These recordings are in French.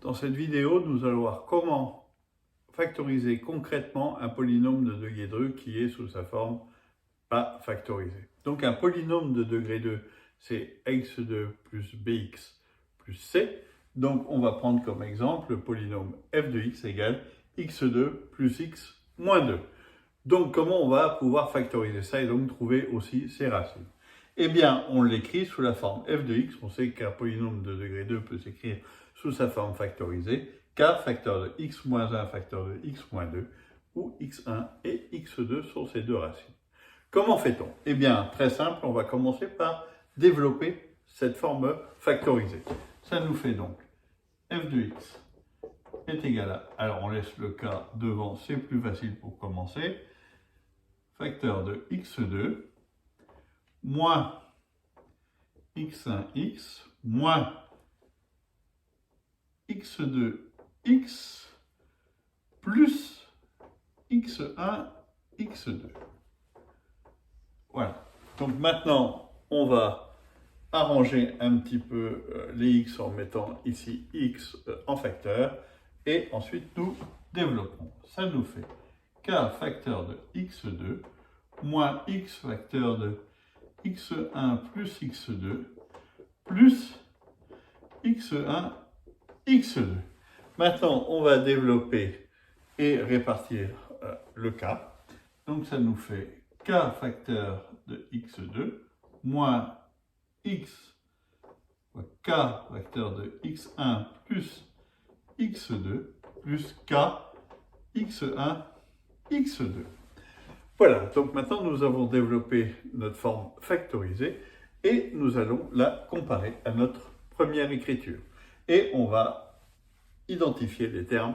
Dans cette vidéo, nous allons voir comment factoriser concrètement un polynôme de degré 2 qui est sous sa forme pas factorisée. Donc un polynôme de degré 2, c'est x2 plus bx plus c. Donc on va prendre comme exemple le polynôme f de x égale x2 plus x moins 2. Donc comment on va pouvoir factoriser ça et donc trouver aussi ses racines? Eh bien, on l'écrit sous la forme f de x. On sait qu'un polynôme de degré 2 peut s'écrire sous sa forme factorisée, k facteur de x moins 1 facteur de x moins 2, où x1 et x2 sont ces deux racines. Comment fait-on? Eh bien, très simple, on va commencer par développer cette forme factorisée. Ça nous fait donc f de x est égal à, alors on laisse le k devant, c'est plus facile pour commencer, facteur de x2 moins x1x moins x2x plus x1, x2. Voilà. Donc maintenant, on va arranger un petit peu les x en mettant ici x en facteur. Et ensuite, nous développons. Ça nous fait k facteur de x2 moins x facteur de x1 plus x2 plus x1, x2. Maintenant, on va développer et répartir le k. Donc, ça nous fait k facteur de x2 moins x k facteur de x1 plus x2 plus k x1, x2. Voilà, donc maintenant nous avons développé notre forme factorisée et nous allons la comparer à notre première écriture. Et on va identifier les termes,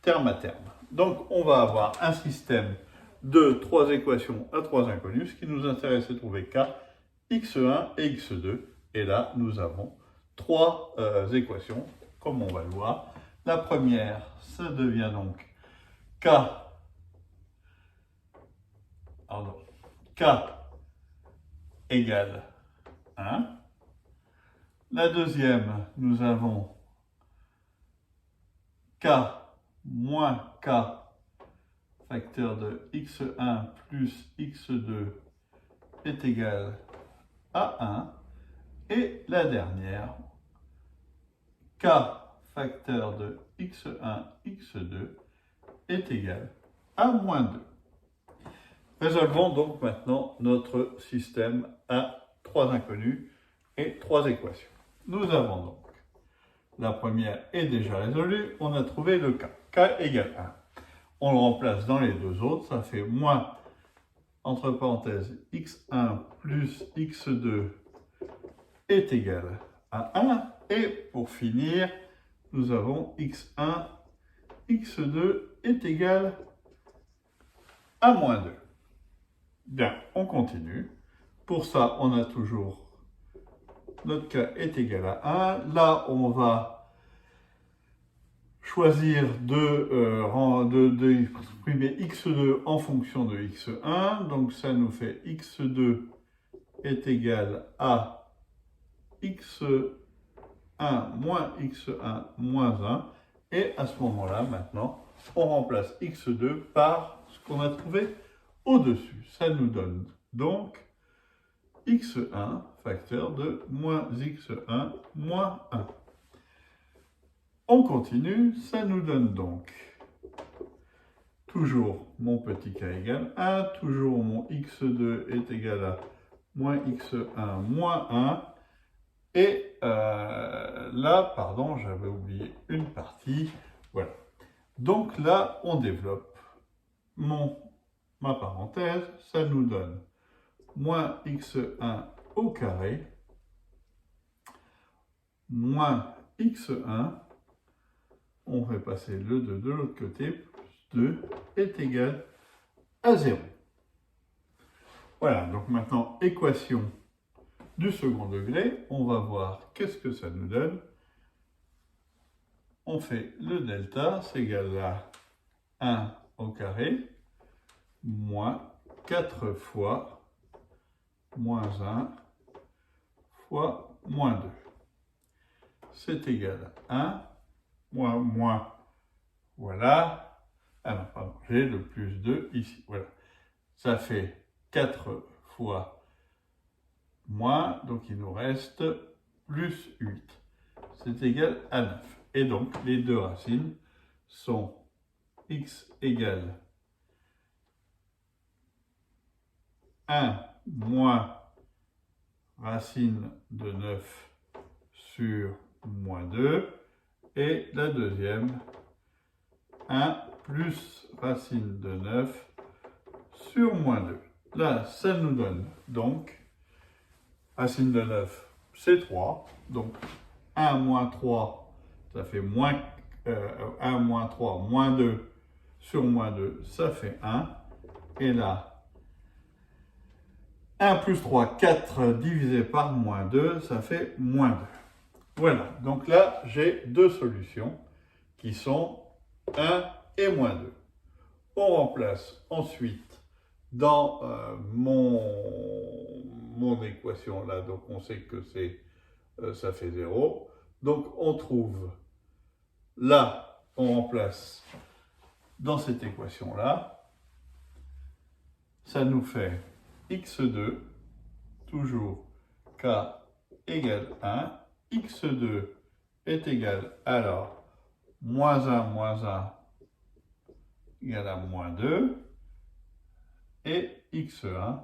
terme à terme. Donc on va avoir un système de trois équations à trois inconnues. Ce qui nous intéresse, c'est de trouver k, x1 et x2. Et là, nous avons trois équations, comme on va le voir. La première, ça devient donc k égale 1. La deuxième, nous avons k moins k facteur de x1 plus x2 est égal à 1. Et la dernière, k facteur de x1, x2 est égal à moins 2. Résolvons donc maintenant notre système à trois inconnus et trois équations. Nous avons donc, la première est déjà résolue, on a trouvé le k. K égale 1. On le remplace dans les deux autres, ça fait moins, entre parenthèses, x1 plus x2 est égal à 1. Et pour finir, nous avons x1, x2 est égal à moins 2. Bien, on continue. Pour ça, on a toujours notre k est égal à 1. Là, on va choisir d'exprimer x2 en fonction de x1. Donc, ça nous fait x2 est égal à x1 moins x1 moins 1. Et à ce moment-là, maintenant, on remplace x2 par ce qu'on a trouvé au-dessus. Ça nous donne donc x1 facteur de moins x1 moins 1. On continue, ça nous donne donc toujours mon petit k égale 1, toujours mon x2 est égal à moins x1 moins 1. Et là, pardon, j'avais oublié une partie. Voilà. Donc là, on développe ma parenthèse. Ça nous donne moins x1 au carré moins x1. On fait passer le 2 de l'autre côté. Plus 2 est égal à 0. Voilà, donc maintenant, équation du second degré, on va voir qu'est-ce que ça nous donne. On fait le delta, c'est égal à 1 au carré, moins 4 fois moins 1 fois moins 2. C'est égal à 1 moins, voilà. Ah non, pardon, j'ai le plus 2 ici, voilà. Ça fait 4 fois moins, donc il nous reste plus 8. C'est égal à 9. Et donc, les deux racines sont x égale 1 moins racine de 9 sur moins 2. Et la deuxième, 1 plus racine de 9 sur moins 2. Là, ça nous donne donc, racine de 9, c'est 3. Donc, 1 moins 3, ça fait 1 moins 3, moins 2 sur moins 2, ça fait 1. Et là, 1 plus 3, 4 divisé par moins 2, ça fait moins 2. Voilà, donc là, j'ai deux solutions qui sont 1 et moins 2. On remplace ensuite dans mon équation là, donc on sait que ça fait 0. Donc on trouve, là, on remplace dans cette équation là, ça nous fait x2, toujours k égale 1, x2 est égal alors moins 1 égale à moins 2, et x1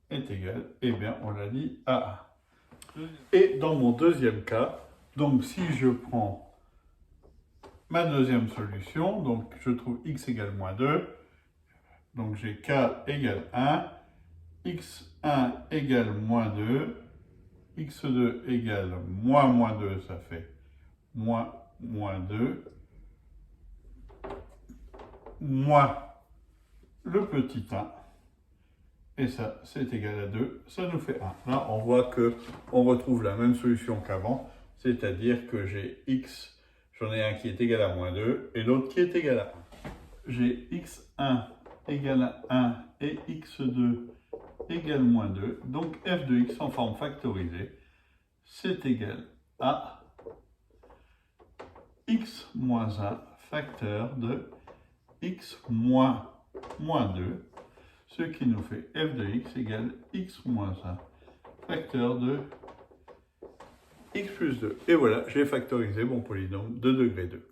est égal, eh bien on l'a dit, à 1. Et dans mon deuxième cas, donc si je prends ma deuxième solution, donc je trouve x égale moins 2, donc j'ai k égale 1, x1 égale moins 2, x2 égale moins 2, ça fait moins 2, moins le petit 1, et ça, c'est égal à 2, ça nous fait 1. Là, on voit qu'on retrouve la même solution qu'avant, c'est-à-dire que j'ai x, j'en ai un qui est égal à moins 2, et l'autre qui est égal à 1. J'ai x1 égale à 1 et x2 égale moins 2, donc f de x en forme factorisée, c'est égal à x moins 1 facteur de x moins 2, ce qui nous fait f de x égale x moins 1 facteur de x plus 2. Et voilà, j'ai factorisé mon polynôme de degré 2.